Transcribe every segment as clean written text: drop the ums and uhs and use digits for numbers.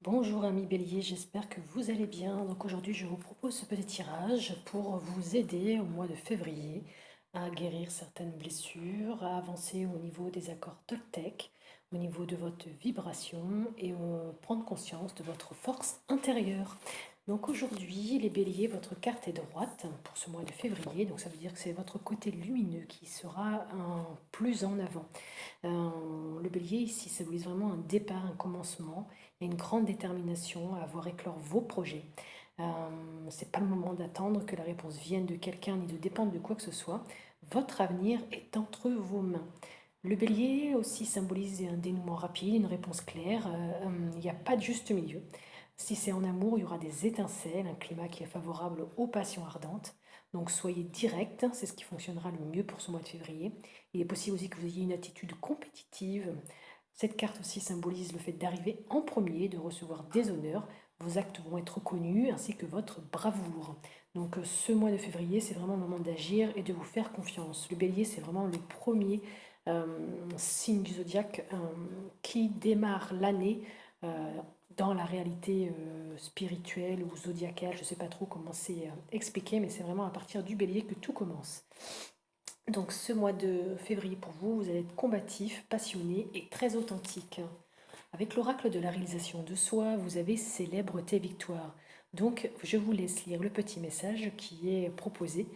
Bonjour amis Bélier, j'espère que vous allez bien. Donc aujourd'hui je vous propose ce petit tirage pour vous aider au mois de février à guérir certaines blessures, à avancer au niveau des accords Toltec, au niveau de votre vibration et prendre conscience de votre force intérieure. Donc aujourd'hui les Béliers, votre carte est droite pour ce mois de février, donc ça veut dire que c'est votre côté lumineux qui sera plus en avant. Le bélier ici symbolise vraiment un départ, un commencement et une grande détermination à voir éclore vos projets. C'est pas le moment d'attendre que la réponse vienne de quelqu'un ni de dépendre de quoi que ce soit. Votre avenir est entre vos mains. Le bélier aussi symbolise un dénouement rapide, une réponse claire. Il n'y a pas de juste milieu. Si c'est en amour, il y aura des étincelles, un climat qui est favorable aux passions ardentes. Donc soyez direct, c'est ce qui fonctionnera le mieux pour ce mois de février. Il est possible aussi que vous ayez une attitude compétitive. Cette carte aussi symbolise le fait d'arriver en premier, de recevoir des honneurs. Vos actes vont être reconnus ainsi que votre bravoure. Donc ce mois de février, c'est vraiment le moment d'agir et de vous faire confiance. Le bélier, c'est vraiment le premier euh, signe du zodiaque qui démarre l'année dans la réalité spirituelle ou zodiacale. Je ne sais pas trop comment c'est expliqué, mais c'est vraiment à partir du bélier que tout commence. Donc ce mois de février pour vous, vous allez être combatif, passionné et très authentique. Avec l'oracle de la réalisation de soi, vous avez célèbre tes victoires. Donc je vous laisse lire le petit message qui est proposé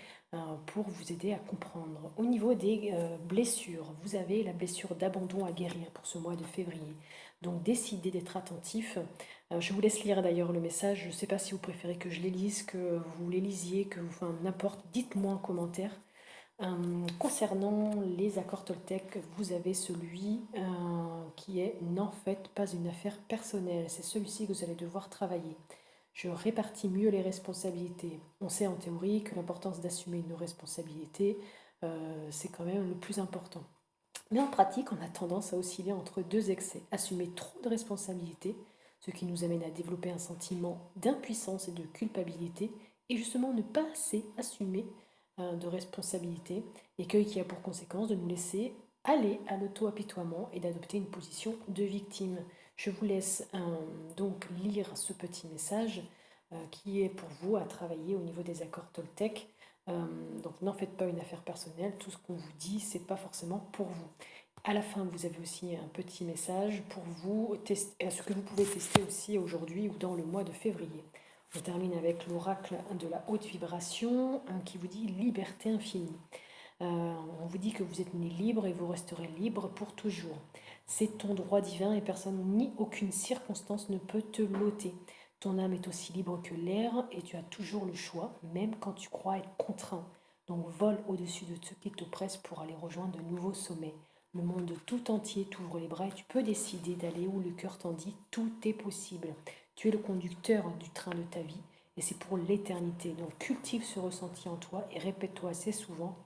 pour vous aider à comprendre. Au niveau des blessures, vous avez la blessure d'abandon à guérir pour ce mois de février. Donc décidez d'être attentif. Je vous laisse lire d'ailleurs le message. Je ne sais pas si vous préférez que je les lise, que vous les lisiez, que vous, enfin n'importe, dites-moi en commentaire. Concernant les accords Toltec, vous avez celui qui est n'en faites pas une affaire personnelle. C'est celui-ci que vous allez devoir travailler. Je répartis mieux les responsabilités. On sait en théorie que l'importance d'assumer nos responsabilités, c'est quand même le plus important. Mais en pratique, on a tendance à osciller entre deux excès. Assumer trop de responsabilités, ce qui nous amène à développer un sentiment d'impuissance et de culpabilité, et justement ne pas assez assumer de responsabilité, écueil qui a pour conséquence de nous laisser aller à l'auto-apitoiement et d'adopter une position de victime. Je vous laisse donc lire ce petit message qui est pour vous à travailler au niveau des accords Toltec. Donc n'en faites pas une affaire personnelle, tout ce qu'on vous dit, c'est pas forcément pour vous. À la fin, vous avez aussi un petit message pour vous, ce que vous pouvez tester aussi aujourd'hui ou dans le mois de février. On termine avec l'oracle de la haute vibration qui vous dit liberté infinie. On vous dit que vous êtes né libre et vous resterez libre pour toujours. C'est ton droit divin et personne ni aucune circonstance ne peut te l'ôter. Ton âme est aussi libre que l'air et tu as toujours le choix, même quand tu crois être contraint. Donc vole au-dessus de ceux qui t'oppressent pour aller rejoindre de nouveaux sommets. Le monde tout entier t'ouvre les bras et tu peux décider d'aller où le cœur t'en dit. Tout est possible. Tu es le conducteur du train de ta vie et c'est pour l'éternité. Donc cultive ce ressenti en toi et répète-toi aussi souvent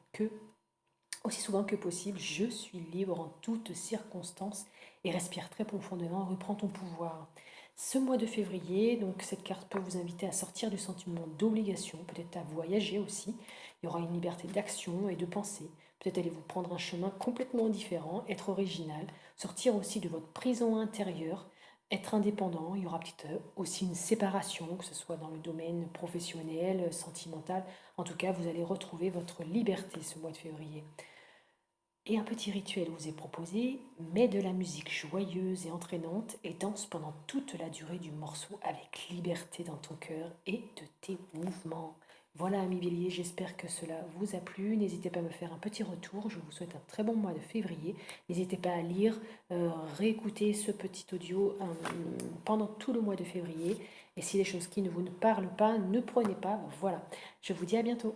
que possible, je suis libre en toutes circonstances et respire très profondément, reprends ton pouvoir. Ce mois de février, donc cette carte peut vous inviter à sortir du sentiment d'obligation, peut-être à voyager aussi. Il y aura une liberté d'action et de pensée. Peut-être allez-vous prendre un chemin complètement différent, être original, sortir aussi de votre prison intérieure, être indépendant. Il y aura peut-être aussi une séparation, que ce soit dans le domaine professionnel, sentimental. En tout cas, vous allez retrouver votre liberté ce mois de février. Et un petit rituel vous est proposé, mets de la musique joyeuse et entraînante et danse pendant toute la durée du morceau avec liberté dans ton cœur et de tes mouvements. Voilà, amis béliers, j'espère que cela vous a plu. N'hésitez pas à me faire un petit retour. Je vous souhaite un très bon mois de février. N'hésitez pas à lire, réécouter ce petit audio pendant tout le mois de février. Et si les choses qui ne vous ne parlent pas, ne prenez pas. Voilà, je vous dis à bientôt.